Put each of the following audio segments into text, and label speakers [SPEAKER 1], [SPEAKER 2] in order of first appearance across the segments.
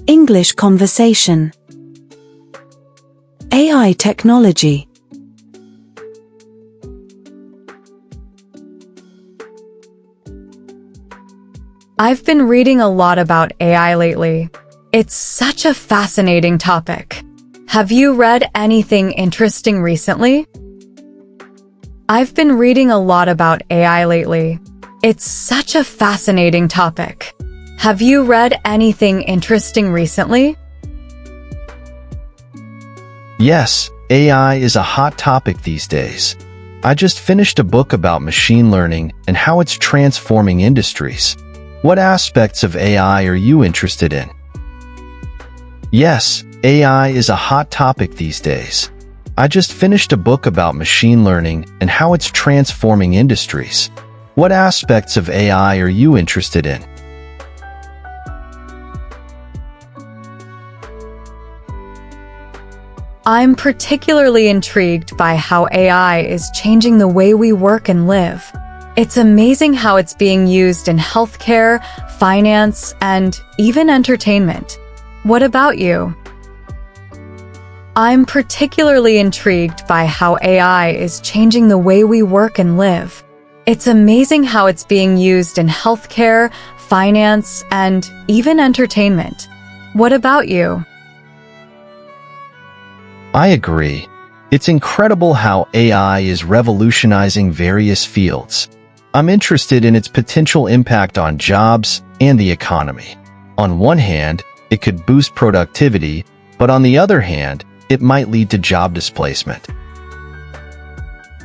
[SPEAKER 1] English conversation. AI technology.
[SPEAKER 2] I've been reading a lot about AI lately. It's such a fascinating topic. Have you read anything interesting recently? I've been reading a lot about AI lately. It's such a fascinating topic. Have you read anything interesting recently?
[SPEAKER 3] Yes, AI is a hot topic these days. I just finished a book about machine learning and how it's transforming industries. What aspects of AI are you interested in? Yes, AI is a hot topic these days. I just finished a book about machine learning and how it's transforming industries. What aspects of AI are you interested in?
[SPEAKER 2] I'm particularly intrigued by how AI is changing the way we work and live. It's amazing how it's being used in healthcare, finance, and even entertainment. What about you? I'm particularly intrigued by how AI is changing the way we work and live. It's amazing how it's being used in healthcare, finance, and even entertainment. What about you?
[SPEAKER 3] I agree. It's incredible how AI is revolutionizing various fields. I'm interested in its potential impact on jobs and the economy. On one hand, it could boost productivity, but on the other hand, it might lead to job displacement.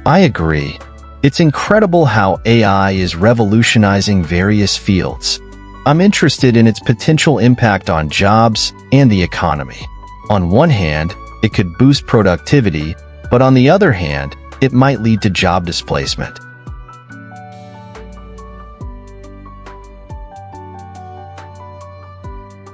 [SPEAKER 3] I agree. It's incredible how AI is revolutionizing various fields. I'm interested in its potential impact on jobs and the economy. On one hand, it could boost productivity, but on the other hand, it might lead to job displacement.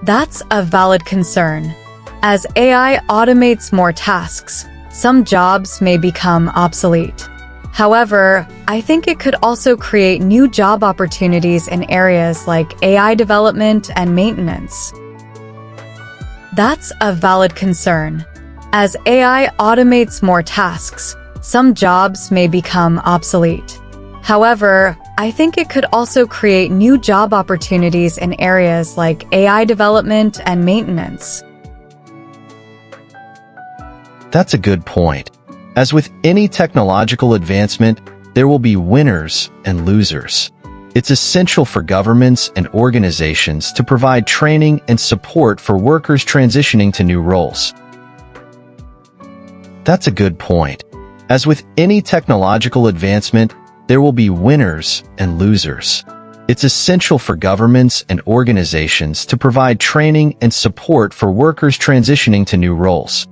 [SPEAKER 2] That's a valid concern. As AI automates more tasks, some jobs may become obsolete. However, I think it could also create new job opportunities in areas like AI development and maintenance. That's a valid concern. As AI automates more tasks, some jobs may become obsolete. However, I think it could also create new job opportunities in areas like AI development and maintenance.
[SPEAKER 3] That's a good point. As with any technological advancement, there will be winners and losers. It's essential for governments and organizations to provide training and support for workers transitioning to new roles. That's a good point. As with any technological advancement, there will be winners and losers. It's essential for governments and organizations to provide training and support for workers transitioning to new roles.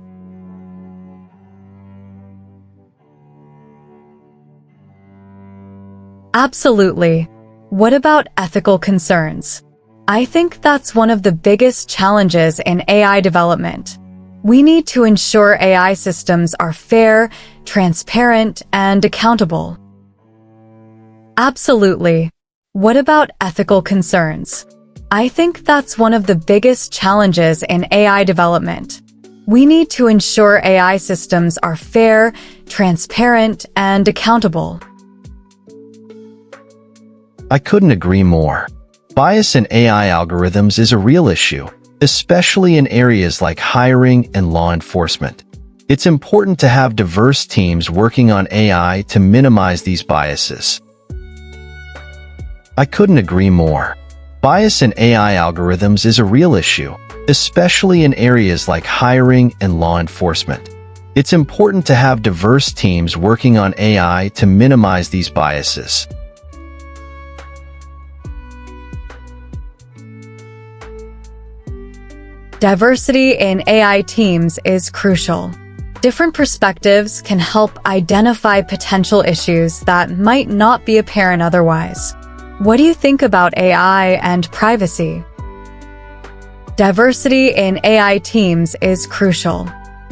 [SPEAKER 2] Absolutely. What about ethical concerns? I think that's one of the biggest challenges in AI development. We need to ensure AI systems are fair, transparent, and accountable. Absolutely. What about ethical concerns? I think that's one of the biggest challenges in AI development. We need to ensure AI systems are fair, transparent, and accountable.
[SPEAKER 3] I couldn't agree more. Bias in AI algorithms is a real issue, especially in areas like hiring and law enforcement. It's important to have diverse teams working on AI to minimize these biases. I couldn't agree more. Bias in AI algorithms is a real issue, especially in areas like hiring and law enforcement. It's important to have diverse teams working on AI to minimize these biases.
[SPEAKER 2] Diversity in AI teams is crucial. Different perspectives can help identify potential issues that might not be apparent otherwise. What do you think about AI and privacy? Diversity in AI teams is crucial.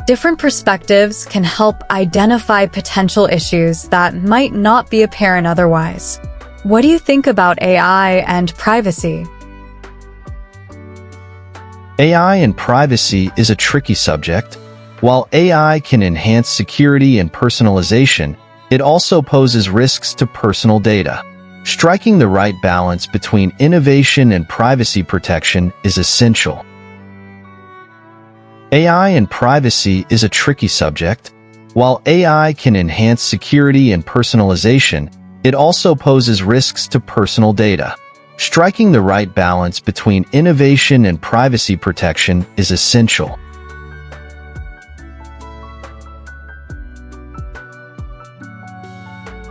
[SPEAKER 2] Different perspectives can help identify potential issues that might not be apparent otherwise. What do you think about AI and privacy?
[SPEAKER 3] AI and privacy is a tricky subject. While AI can enhance security and personalization, it also poses risks to personal data. Striking the right balance between innovation and privacy protection is essential. AI and privacy is a tricky subject. While AI can enhance security and personalization, it also poses risks to personal data. Striking the right balance between innovation and privacy protection is essential.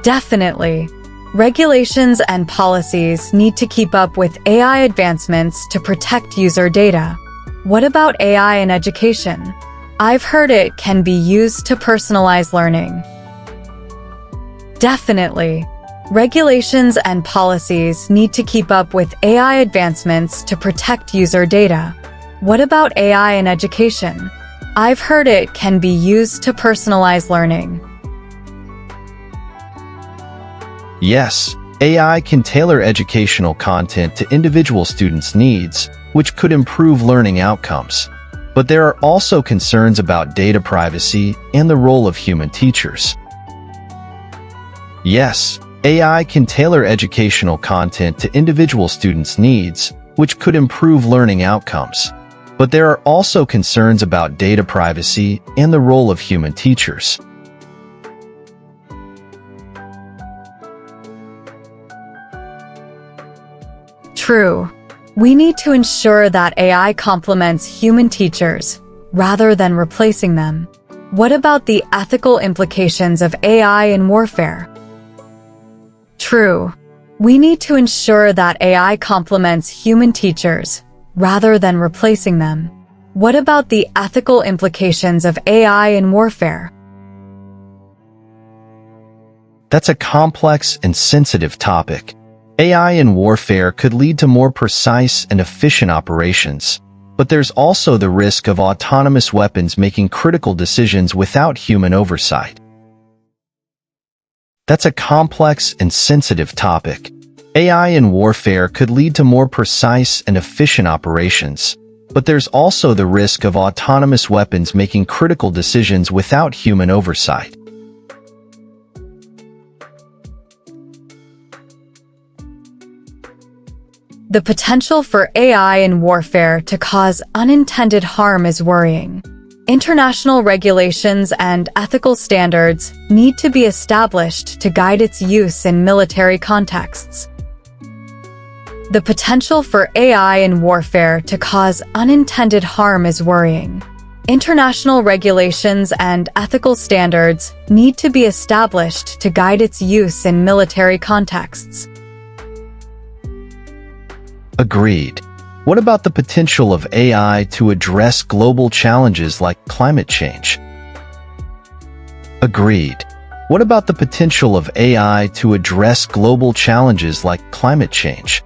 [SPEAKER 2] Definitely. Regulations and policies need to keep up with AI advancements to protect user data. What about AI in education? I've heard it can be used to personalize learning. Definitely. Regulations and policies need to keep up with AI advancements to protect user data. What about AI in education? I've heard it can be used to personalize learning.
[SPEAKER 3] Yes, AI can tailor educational content to individual students' needs, which could improve learning outcomes. But there are also concerns about data privacy and the role of human teachers. Yes, AI can tailor educational content to individual students' needs, which could improve learning outcomes. But there are also concerns about data privacy and the role of human teachers.
[SPEAKER 2] True. We need to ensure that AI complements human teachers rather than replacing them. What about the ethical implications of AI in warfare? True. We need to ensure that AI complements human teachers rather than replacing them. What about the ethical implications of AI in warfare?
[SPEAKER 3] That's a complex and sensitive topic. AI in warfare could lead to more precise and efficient operations, but there's also the risk of autonomous weapons making critical decisions without human oversight. That's a complex and sensitive topic. AI in warfare could lead to more precise and efficient operations, but there's also the risk of autonomous weapons making critical decisions without human oversight.
[SPEAKER 2] The potential for AI in warfare to cause unintended harm is worrying. International regulations and ethical standards need to be established to guide its use in military contexts. The potential for AI in warfare to cause unintended harm is worrying. International regulations and ethical standards need to be established to guide its use in military contexts.
[SPEAKER 3] Agreed. What about the potential of AI to address global challenges like climate change? Agreed. What about the potential of AI to address global challenges like climate change?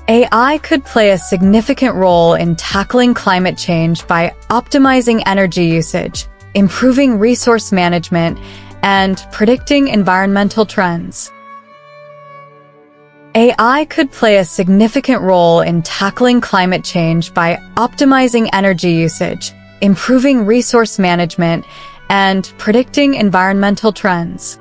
[SPEAKER 2] AI could play a significant role in tackling climate change by optimizing energy usage, improving resource management, and predicting environmental trends. AI could play a significant role in tackling climate change by optimizing energy usage, improving resource management, and predicting environmental trends.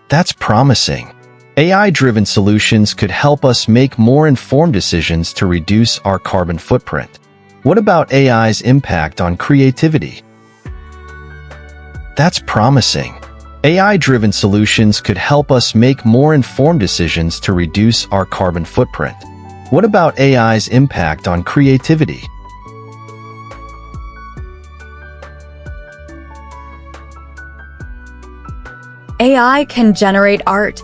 [SPEAKER 3] That's promising. AI-driven solutions could help us make more informed decisions to reduce our carbon footprint. What about AI's impact on creativity? That's promising. AI-driven solutions could help us make more informed decisions to reduce our carbon footprint. What about AI's impact on creativity?
[SPEAKER 2] AI can generate art,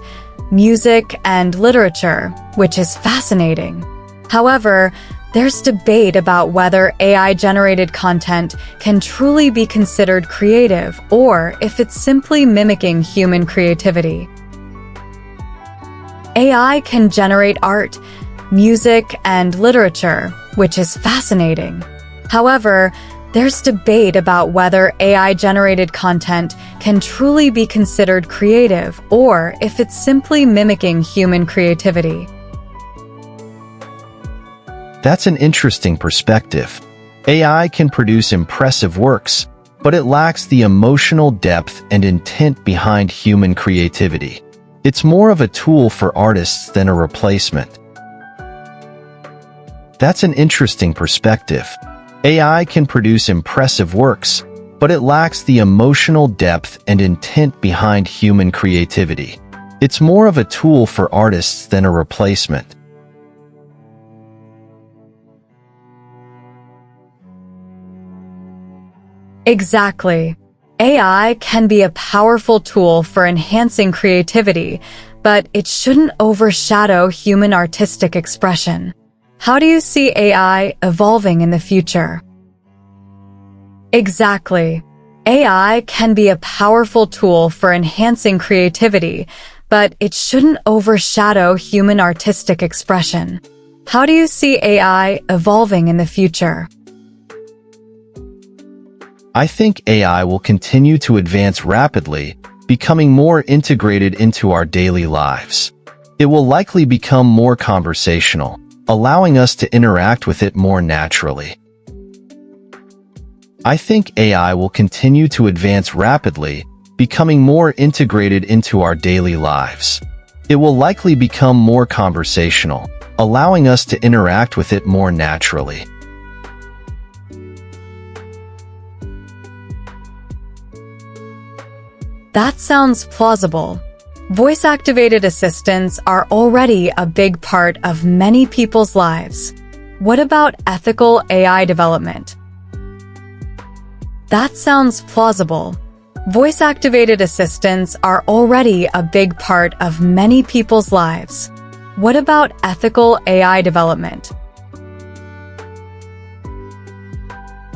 [SPEAKER 2] music, and literature, which is fascinating. However, there's debate about whether AI-generated content can truly be considered creative or if it's simply mimicking human creativity. AI can generate art, music, and literature, which is fascinating. However, there's debate about whether AI-generated content can truly be considered creative or if it's simply mimicking human creativity.
[SPEAKER 3] That's an interesting perspective. AI can produce impressive works, but it lacks the emotional depth and intent behind human creativity. It's more of a tool for artists than a replacement. That's an interesting perspective. AI can produce impressive works, but it lacks the emotional depth and intent behind human creativity. It's more of a tool for artists than a replacement.
[SPEAKER 2] Exactly. AI can be a powerful tool for enhancing creativity, but it shouldn't overshadow human artistic expression. How do you see AI evolving in the future? Exactly. AI can be a powerful tool for enhancing creativity, but it shouldn't overshadow human artistic expression. How do you see AI evolving in the future?
[SPEAKER 3] I think AI will continue to advance rapidly, becoming more integrated into our daily lives. It will likely become more conversational, allowing us to interact with it more naturally. I think AI will continue to advance rapidly, becoming more integrated into our daily lives. It will likely become more conversational, allowing us to interact with it more naturally.
[SPEAKER 2] That sounds plausible. Voice-activated assistants are already a big part of many people's lives. What about ethical AI development? That sounds plausible. Voice-activated assistants are already a big part of many people's lives. What about ethical AI development?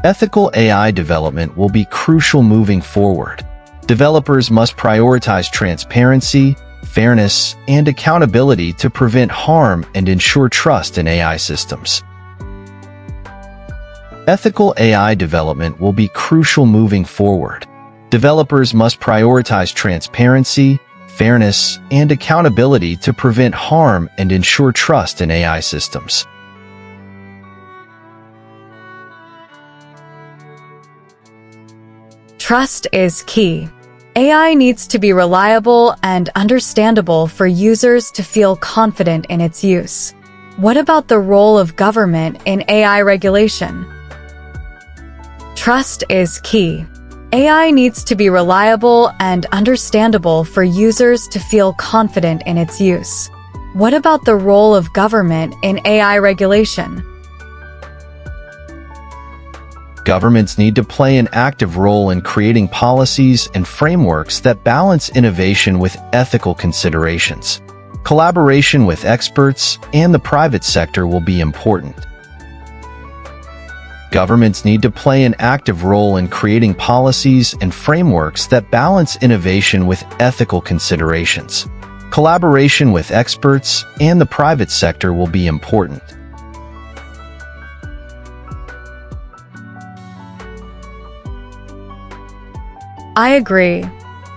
[SPEAKER 3] Ethical AI development will be crucial moving forward. Developers must prioritize transparency, fairness, and accountability to prevent harm and ensure trust in AI systems. Ethical AI development will be crucial moving forward. Developers must prioritize transparency, fairness, and accountability to prevent harm and ensure trust in AI systems.
[SPEAKER 2] Trust is key. AI needs to be reliable and understandable for users to feel confident in its use. What about the role of government in AI regulation? Trust is key. AI needs to be reliable and understandable for users to feel confident in its use. What about the role of government in AI regulation?
[SPEAKER 3] Governments need to play an active role in creating policies and frameworks that balance innovation with ethical considerations. Collaboration with experts and the private sector will be important. Governments need to play an active role in creating policies and frameworks that balance innovation with ethical considerations. Collaboration with experts and the private sector will be important.
[SPEAKER 2] I agree.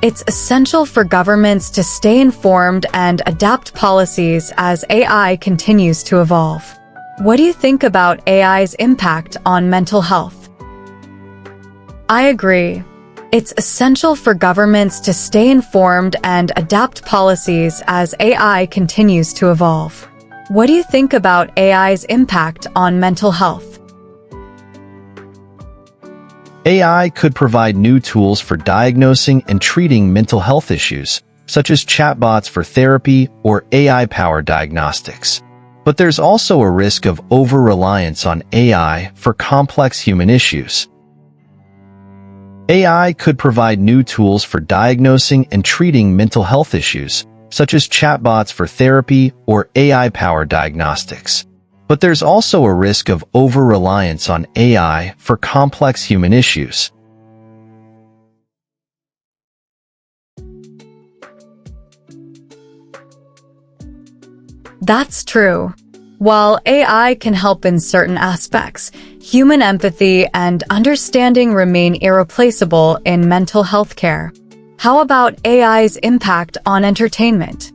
[SPEAKER 2] It's essential for governments to stay informed and adapt policies as AI continues to evolve. What do you think about AI's impact on mental health? I agree. It's essential for governments to stay informed and adapt policies as AI continues to evolve. What do you think about AI's impact on mental health?
[SPEAKER 3] AI could provide new tools for diagnosing and treating mental health issues, such as chatbots for therapy or AI-powered diagnostics. But there's also a risk of over-reliance on AI for complex human issues. AI could provide new tools for diagnosing and treating mental health issues, such as chatbots for therapy or AI-powered diagnostics. But there's also a risk of over-reliance on AI for complex human issues.
[SPEAKER 2] That's true. While AI can help in certain aspects, human empathy and understanding remain irreplaceable in mental health care. How about AI's impact on entertainment?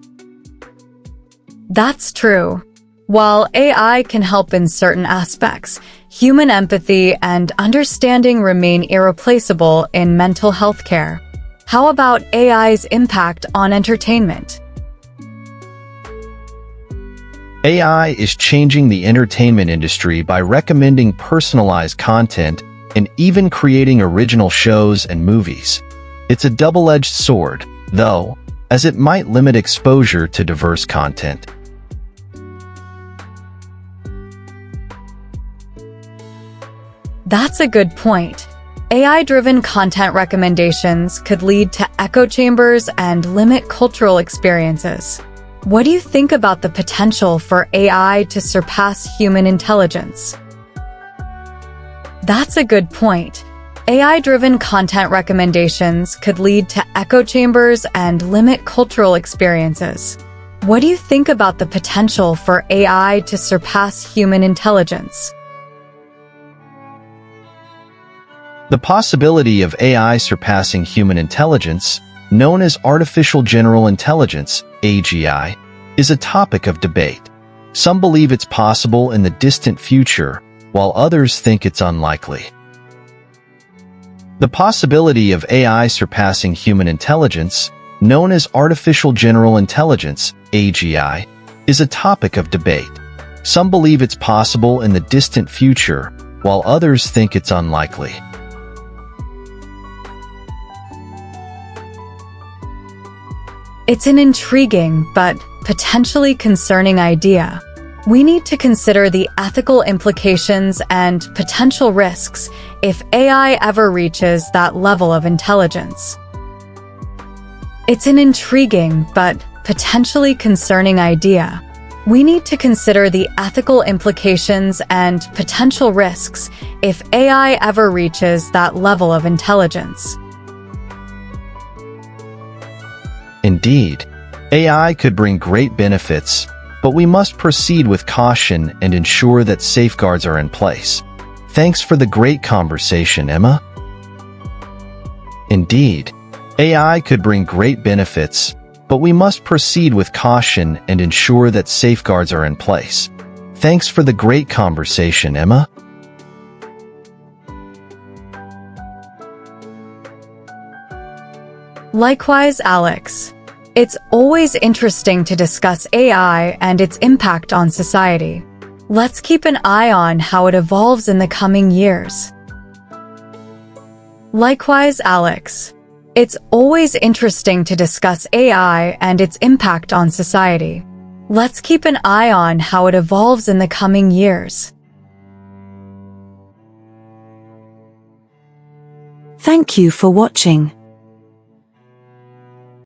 [SPEAKER 2] That's true. While AI can help in certain aspects, human empathy and understanding remain irreplaceable in mental health care. How about AI's impact on entertainment?
[SPEAKER 3] AI is changing the entertainment industry by recommending personalized content and even creating original shows and movies. It's a double-edged sword, though, as it might limit exposure to diverse content.
[SPEAKER 2] That's a good point. AI-driven content recommendations could lead to echo chambers and limit cultural experiences. What do you think about the potential for AI to surpass human intelligence? That's a good point. AI-driven content recommendations could lead to echo chambers and limit cultural experiences. What do you think about the potential for AI to surpass human intelligence?
[SPEAKER 3] The possibility of AI surpassing human intelligence, known as artificial general intelligence, AGI, is a topic of debate. Some believe it's possible in the distant future, while others think it's unlikely. The possibility of AI surpassing human intelligence, known as artificial general intelligence, AGI, is a topic of debate. Some believe it's possible in the distant future, while others think it's unlikely.
[SPEAKER 2] It's an intriguing but potentially concerning idea. We need to consider the ethical implications and potential risks if AI ever reaches that level of intelligence. It's an intriguing but potentially concerning idea. We need to consider the ethical implications and potential risks if AI ever reaches that level of intelligence.
[SPEAKER 3] Indeed, AI could bring great benefits, but we must proceed with caution and ensure that safeguards are in place. Thanks for the great conversation, Emma. Indeed, AI could bring great benefits, but we must proceed with caution and ensure that safeguards are in place. Thanks for the great conversation, Emma.
[SPEAKER 2] Likewise, Alex. It's always interesting to discuss AI and its impact on society. Let's keep an eye on how it evolves in the coming years. Likewise, Alex. It's always interesting to discuss AI and its impact on society. Let's keep an eye on how it evolves in the coming years.
[SPEAKER 1] Thank you for watching.